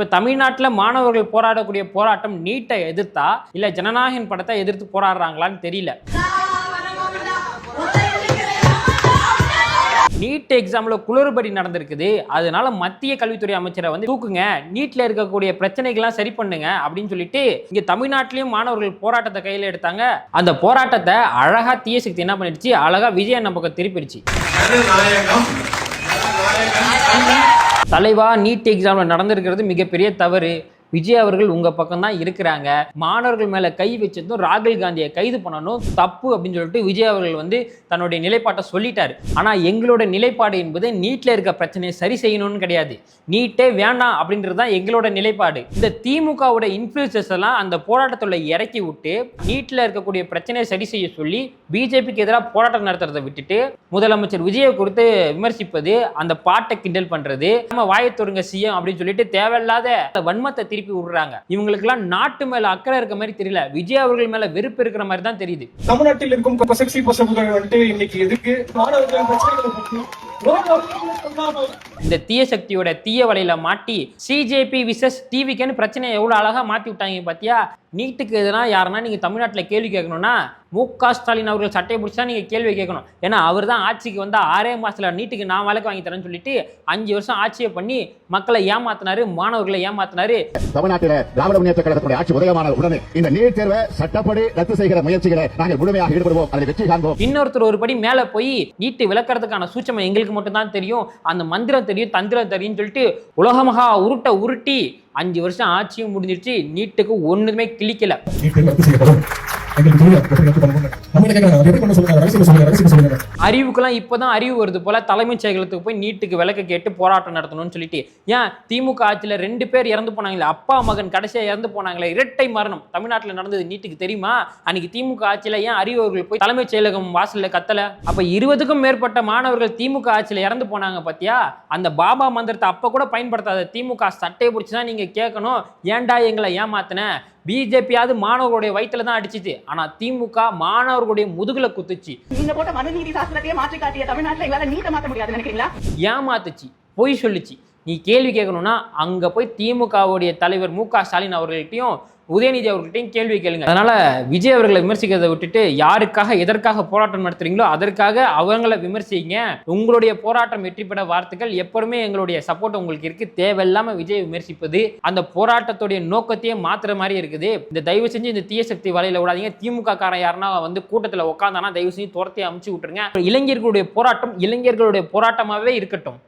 இப்ப தமிழ்நாட்டில் மாணவர்கள் போராடக்கூடிய போராட்டம் நீட்டை எதிர்த்தா இல்ல ஜனநாயகன் படத்தை எதிர்த்து போராடுறாங்களான்னு தெரியல. நீட் எக்ஸாம்ல குளறுபடி நடந்திருக்குது, அதனால மத்திய கல்வித்துறை அமைச்சரை வந்து தூக்குங்க, நீட்ல இருக்கக்கூடிய பிரச்சனைகள்லாம் சரி பண்ணுங்க அப்படின்னு சொல்லிட்டு இங்க தமிழ்நாட்டிலையும் மாணவர்கள் போராட்டத்தை கையில எடுத்தாங்க. அந்த போராட்டத்தை அழகா தீய சக்தி என்ன பண்ணிடுச்சு, அழகா விஜய் நம்ம பக்கம் திருப்பிடுச்சு. தலைவா, நீட் எக்ஸாம்ல நடந்திருக்கிறது மிகப்பெரிய தவறு. விஜய் அவர்கள் உங்க பக்கம் தான் இருக்கிறாங்க. மாணவர்கள் மேல கை வச்சதும் ராகுல் காந்தியை கைது பண்ணணும் தப்பு அப்படின்னு சொல்லிட்டு விஜய் அவர்கள் வந்து தன்னுடைய நிலைப்பாட்டை சொல்லிட்டாரு. ஆனா எங்களோட நிலைப்பாடு என்பது நீட்ல இருக்க பிரச்சனையை சரி செய்யணும்னு கிடையாது, நீட்டே வேண்டாம் அப்படின்றது தான் எங்களோட நிலைப்பாடு. இந்த திமுகவோட இன்ஃப்ளூயன்சர்ஸ் எல்லாம் அந்த போராட்டத்துல இறக்கி விட்டு நீட்ல இருக்கக்கூடிய பிரச்சனையை சரி செய்ய சொல்லி பிஜேபிக்கு எதிராக போராட்டம் நடத்துறதை விட்டுட்டு முதலமைச்சர் விஜயை குறித்து விமர்சிப்பது, அந்த பாட்டை கிண்டல் பண்றது, நம்ம வாயத்தொடுங்க சிஎம் அப்படின்னு சொல்லிட்டு தேவையில்லாத வன்மத்தை திருப்பி விடுறாங்க. இவங்களுக்கெல்லாம் நாட்டு மேல அக்கறை இருக்க மாதிரி தெரியல, விஜய் அவர்கள் மேல வெறுப்பு இருக்கிற மாதிரி தான் தெரியுது. தமிழ்நாட்டில் இருக்கும் சக்தி பசங்கள் வந்துட்டு இன்னைக்கு எதுக்கு மாணவர்கள் பிரச்சனைகளை பற்றி இந்த தீய சக்தியோட தீய வலையில மாட்டி சிஜேபி விசஸ் டிவிக்கு பிரச்சனையை எவ்வளவு அழகா மாத்தி விட்டாங்க பாத்தியா. நீட்டுக்கு எதுனா யாருன்னா நீங்க தமிழ்நாட்டில் கேள்வி கேட்கணும்னா மு.க. ஸ்டாலின் அவர்கள் சட்டையை பிடிச்சா நீங்க கேள்வி கேட்கணும். ஏன்னா அவர் தான் ஆட்சிக்கு வந்தா 6 மாசத்துல நீட்டுக்கு நான் விலக்கு வாங்கி தரேன்னு சொல்லிட்டு 5 வருஷம் ஆட்சியை பண்ணி மக்களை ஏமாத்தினாரு, மாணவர்களை ஏமாத்தினாரு. தமிழ்நாட்டில் திராவிட முன்னேற்ற கழகத்துடைய ஆட்சி உதயமான உடனே இந்த நீட் தேர்வை சட்டப்படி ரத்து செய்கிற முயற்சிகளை நாங்கள் முழுமையாக ஈடுபடுவோம், அதை வெற்றி காண்போம். இன்னொருத்தர் ஒரு படி மேல போய் நீட்டு விளக்கறதுக்கான சூட்சமம் எங்களுக்கு மட்டும் தான் தெரியும், அந்த மந்திரம் தெரியும், தந்திரம் தெரியும் சொல்லிட்டு உலகமகா உருட்டி 5 வருஷம் ஆட்சியும் முடிஞ்சிருச்சு, நீட்டுக்கு ஒண்ணுமே கிளிக்கல. அறிவுக்கெல்லாம் இப்பதான் அறிவு வருது போல தலைமைச் செயலகத்துக்கு போய் நீட்டுக்கு விளக்க கேட்டு போராட்டம் நடத்தணும்னு சொல்லிட்டு. ஏன் திமுக ஆட்சியில 2 பேர் இறந்து போனாங்களே, அப்பா மகன் கடைசியா இறந்து போனாங்களே, இரட்டை மரணம் தமிழ்நாட்டில் நடந்தது நீட்டுக்கு தெரியுமா? அன்னைக்கு திமுக ஆட்சியில ஏன் அறிவு அவர்கள் போய் தலைமைச் செயலகம் வாசல்ல கத்தல? அப்ப 20க்கும் மேற்பட்ட மாணவர்கள் திமுக ஆட்சியில இறந்து போனாங்க பாத்தியா. அந்த பாபா மந்திரத்தை அப்ப கூட பயன்படுத்தாத திமுக சட்டையை பிடிச்சுதான் நீங்க கேட்கணும், ஏன்டா எங்களை ஏமாத்தின? பிஜேபியாவது மாணவர்களுடைய வயிற்றுல தான் அடிச்சிச்சு, ஆனா திமுக மாணவர்களுடைய முதுகுல குத்துச்சு. நீங்க போட்ட மனுநீதி சாஸ்திரத்தையே மாற்றி காட்டிய தமிழ்நாட்டில் எங்களால நீட்ட மாற்ற முடியாது நினைக்கிறீங்களா? ஏமாத்துச்சு, பொய் சொல்லிச்சு. நீ கேள்வி கேட்கணும்னா அங்க போய் திமுகவுடைய தலைவர் மு.க. ஸ்டாலின் அவர்கள்ட்டையும் உதயநிதி அவர்கள்ட்டையும் கேள்வி கேளுங்க. அதனால விஜய் அவர்களை விமர்சிக்கிறதை விட்டுட்டு யாருக்காக எதற்காக போராட்டம் நடத்துறீங்களோ அதற்காக அவங்கள விமர்சிங்க. உங்களுடைய போராட்டம் வெற்றி பெற வாழ்த்துக்கள். எப்பவுமே எங்களுடைய சப்போர்ட் உங்களுக்கு இருக்கு. தேவையில்லாம விஜய் விமர்சிப்பது அந்த போராட்டத்துடைய நோக்கத்தையே மாத்துற மாதிரி இருக்குது. இந்த தயவு செஞ்சு இந்த தீய சக்தி வலையில விடாதீங்க. திமுக காரன் யாருன்னா வந்து கூட்டத்துல உட்காந்தானா தயவு செஞ்சு துரத்தி அமுச்சு விட்டுருங்க. இளைஞர்களுடைய போராட்டம் இளைஞர்களுடைய போராட்டமாவே இருக்கட்டும்.